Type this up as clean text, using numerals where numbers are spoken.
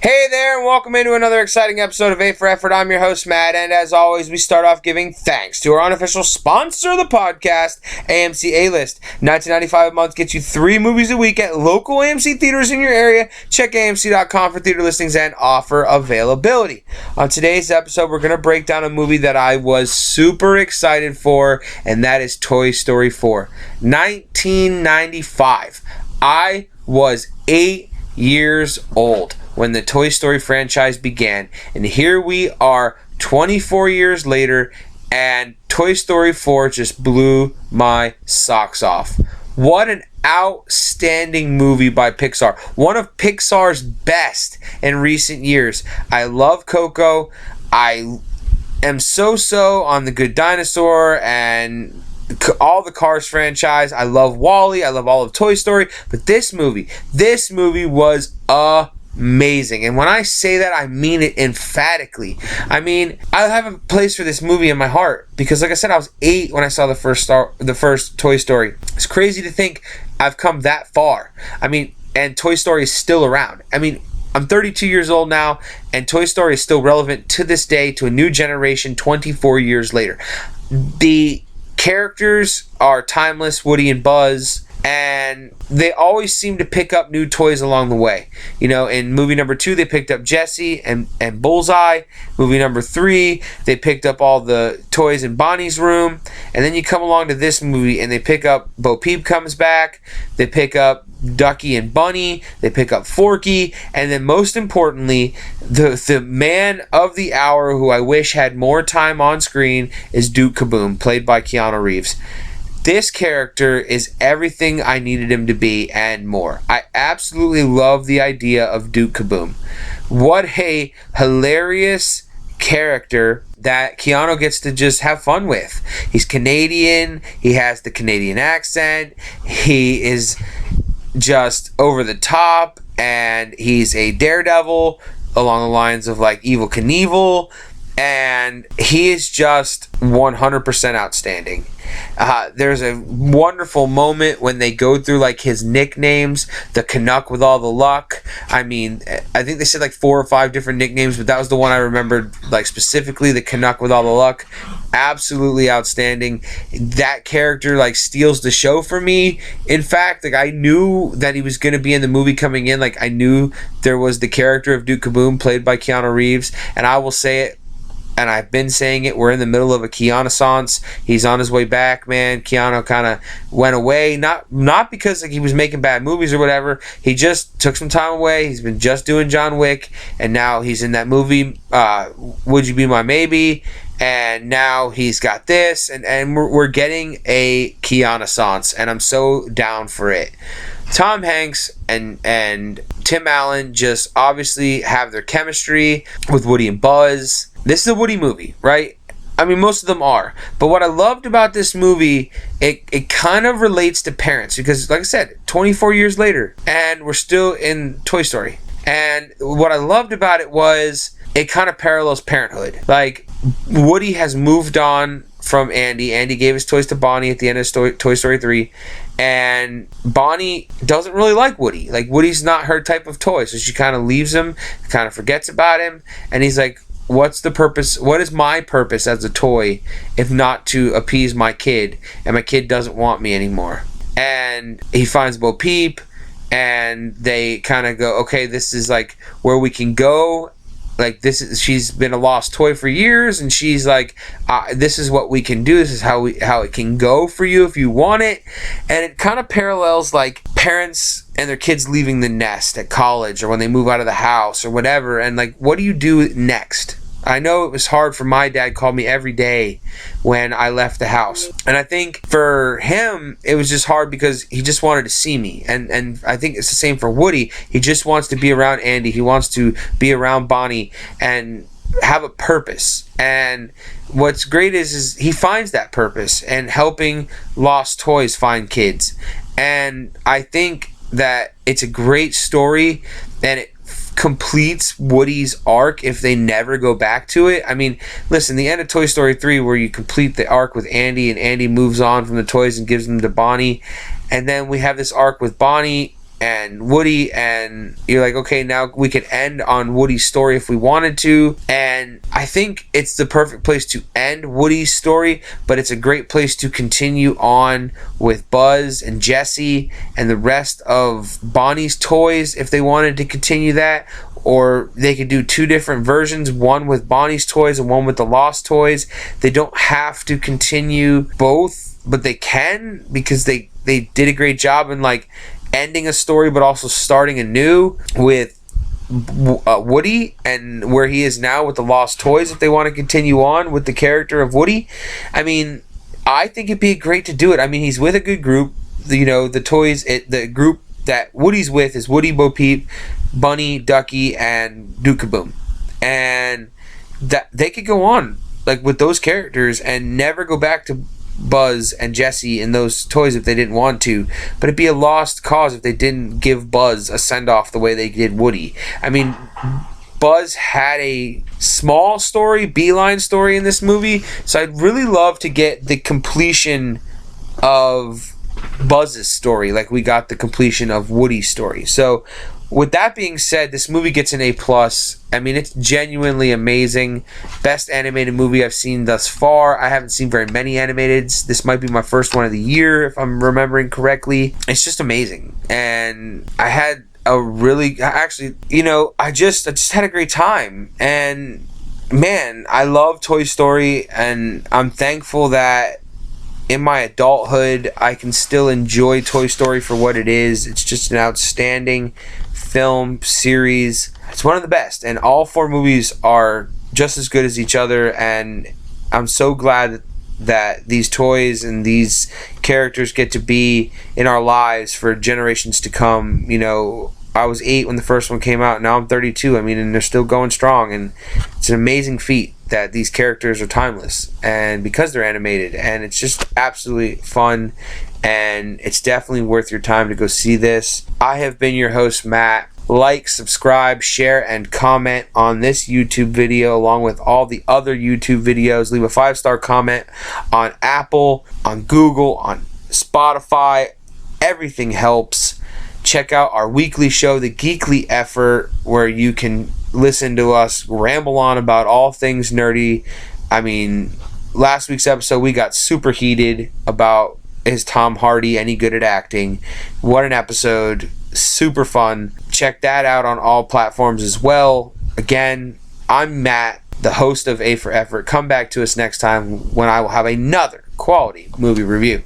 Hey there, and welcome into another exciting episode of A for Effort. I'm your host, Matt, and as always, we start off giving thanks to our unofficial sponsor of the podcast, AMC A-List. $19.95 a month gets you 3 movies a week at local AMC theaters in your area. Check AMC.com for theater listings and offer availability. On today's episode, we're going to break down a movie that I was super excited for, and that is Toy Story 4. 1995. I was 8 years old when the Toy Story franchise began, and here we are 24 years later, and Toy Story 4 just blew my socks off. What an outstanding movie by Pixar. One of Pixar's best in recent years. I love Coco. I am so on The Good Dinosaur and all the Cars franchise. I love WALL-E. I love all of Toy Story. But this movie was amazing. And when I say that, I mean it emphatically. I mean, I have a place for this movie in my heart because, like I said, I was 8 when I saw the first Toy Story. It's crazy to think I've come that far. I mean, and Toy Story is still around. I mean, I'm 32 years old now, and Toy Story is still relevant to this day to a new generation 24 years later. The characters are timeless, Woody and Buzz, and they always seem to pick up new toys along the way. You know, in movie number 2, they picked up Jessie and Bullseye. Movie number 3, they picked up all the toys in Bonnie's room. And then you come along to this movie, and they pick up Bo Peep comes back. They pick up Ducky and Bunny. They pick up Forky. And then most importantly, the man of the hour who I wish had more time on screen is Duke Kaboom, played by Keanu Reeves. This character is everything I needed him to be and more. I absolutely love the idea of Duke Kaboom. What a hilarious character that Keanu gets to just have fun with. He's Canadian. He has the Canadian accent. He is just over the top, and he's a daredevil along the lines of like Evel Knievel, and he is just 100% outstanding. There's a wonderful moment when they go through like his nicknames, the Canuck with all the luck. I mean, I think they said like 4 or 5 different nicknames, but that was the one I remembered, like specifically the Canuck with all the luck. Absolutely outstanding. That character like steals the show for me. In fact, like I knew that he was going to be in the movie coming in. Like I knew there was the character of Duke Kaboom played by Keanu Reeves, and I will say it, and I've been saying it, we're in the middle of a Keanu-sance. He's on his way back, man. Keanu kind of went away, not because like he was making bad movies or whatever. He just took some time away. He's been just doing John Wick, and now he's in that movie, Would You Be My Maybe? And now he's got this, and we're getting a Keanu-sance, and I'm so down for it. Tom Hanks and Tim Allen just obviously have their chemistry with Woody and Buzz. This is a Woody movie, right? I mean, most of them are. But what I loved about this movie, it kind of relates to parents. Because, like I said, 24 years later, and we're still in Toy Story. And what I loved about it was it kind of parallels parenthood. Like, Woody has moved on from Andy. Andy gave his toys to Bonnie at the end of Toy Story 3. And Bonnie doesn't really like Woody. Like, Woody's not her type of toy. So she kind of leaves him, kind of forgets about him. And he's like, what's the purpose? What is my purpose as a toy if not to appease my kid? And my kid doesn't want me anymore. And he finds Bo Peep, and they kind of go, okay, this is like where we can go. Like, she's been a lost toy for years, and she's like, this is what we can do. This is how it can go for you if you want it. And it kind of parallels like parents and their kids leaving the nest at college or when they move out of the house or whatever. And like, what do you do next? I know it was hard for my dad. Called me every day when I left the house. And I think for him, it was just hard because he just wanted to see me. And I think it's the same for Woody. He just wants to be around Andy. He wants to be around Bonnie and have a purpose. And what's great is he finds that purpose and helping lost toys find kids. And I think that it's a great story, and it completes Woody's arc if they never go back to it. I mean, listen, the end of Toy Story 3 where you complete the arc with Andy and Andy moves on from the toys and gives them to Bonnie, and then we have this arc with Bonnie and Woody, and you're like, okay, now we could end on Woody's story if we wanted to. And I think it's the perfect place to end Woody's story, but it's a great place to continue on with Buzz and Jessie and the rest of Bonnie's toys if they wanted to continue that. Or they could do two different versions, one with Bonnie's toys and one with the Lost toys. They don't have to continue both, but they can, because they did a great job in like ending a story but also starting anew with Woody and where he is now with the Lost toys. If they want to continue on with the character of Woody, I mean, I think it'd be great to do it. I mean, he's with a good group. You know, the toys, the group that Woody's with is Woody, Bo Peep, Bunny, Ducky, and Duke-a-Boom. And that they could go on like with those characters and never go back to Buzz and Jessie and those toys if they didn't want to. But it'd be a lost cause if they didn't give Buzz a send-off the way they did Woody. I mean, Buzz had a small story, beeline story in this movie, so I'd really love to get the completion of Buzz's story like we got the completion of Woody's story. So with that being said, this movie gets an A+. I mean, it's genuinely amazing. Best animated movie I've seen thus far. I haven't seen very many animateds. This might be my first one of the year, if I'm remembering correctly. It's just amazing. And I had a really... Actually, you know, I just had a great time. And, man, I love Toy Story. And I'm thankful that in my adulthood, I can still enjoy Toy Story for what it is. It's just an outstanding film series. It's one of the best, and all four movies are just as good as each other, and I'm so glad that these toys and these characters get to be in our lives for generations to come. You know, I was 8 when the first one came out, now I'm 32. I mean, and they're still going strong, and it's an amazing feat that these characters are timeless, and because they're animated, and it's just absolutely fun, and it's definitely worth your time to go see this. I have been your host, Matt. Like, subscribe, share, and comment on this YouTube video along with all the other YouTube videos. Leave a 5-star comment on Apple, on Google, on Spotify. Everything helps. Check out our weekly show, The Geekly Effort, where you can listen to us ramble on about all things nerdy. I mean, last week's episode we got super heated about, is Tom Hardy any good at acting? What an episode. Super fun. Check that out on all platforms as well. Again, I'm Matt, the host of A for Effort. Come back to us next time when I will have another quality movie review.